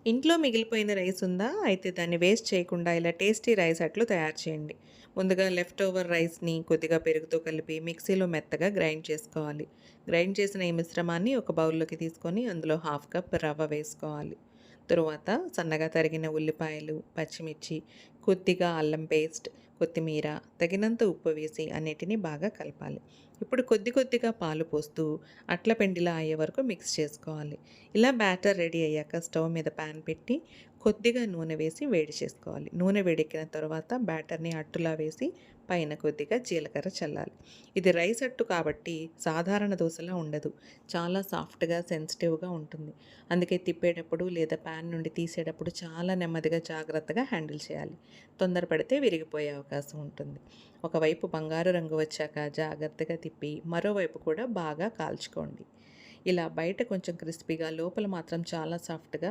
ఇంట్లో మిగిలిపోయిన రైస్ ఉందా? అయితే దాన్ని వేస్ట్ చేయకుండా ఇలా టేస్టీ రైస్ అట్లు తయారు చేయండి. ముందుగా లెఫ్ట్ ఓవర్ రైస్‌ని కొద్దిగా పెరుగుతో కలిపి మిక్సీలో మెత్తగా గ్రైండ్ చేసుకోవాలి. గ్రైండ్ చేసిన ఈ మిశ్రమాన్ని ఒక బౌల్‌లోకి తీసుకొని అందులో హాఫ్ కప్ రవ్వ వేసుకోవాలి. తరువాత సన్నగా తరిగిన ఉల్లిపాయలు, పచ్చిమిర్చి, కొద్దిగా అల్లం పేస్ట్, కొత్తిమీర, తగినంత ఉప్పు వేసి అన్నిటిని బాగా కలపాలి. ఇప్పుడు కొద్ది కొద్దిగా పాలు పోస్తూ అట్ల పిండిలా అయ్యే వరకు మిక్స్ చేసుకోవాలి. ఇలా బ్యాటర్ రెడీ అయ్యాక స్టవ్ మీద పాన్ పెట్టి కొద్దిగా నూనె వేసి వేడి చేసుకోవాలి. నూనె వేడెక్కిన తర్వాత బ్యాటర్‌ని అట్టులా వేసి పైన కొద్దిగా జీలకర్ర చల్లాలి. ఇది రైస్ అట్టు కాబట్టి సాధారణ దోసలా ఉండదు. చాలా సాఫ్ట్‌గా, సెన్సిటివ్‌గా ఉంటుంది. అందుకే తిప్పేటప్పుడు లేదా పాన్ నుండి తీసేటప్పుడు చాలా నెమ్మదిగా, జాగ్రత్తగా హ్యాండిల్ చేయాలి. తొందరపడితే విరిగిపోయే అవకాశం ఉంటుంది. ఒకవైపు బంగారు రంగు వచ్చాక జాగ్రత్తగా తిప్పి మరోవైపు కూడా బాగా కాల్చుకోండి. ఇలా బయట కొంచెం క్రిస్పీగా, లోపల మాత్రం చాలా సాఫ్ట్‌గా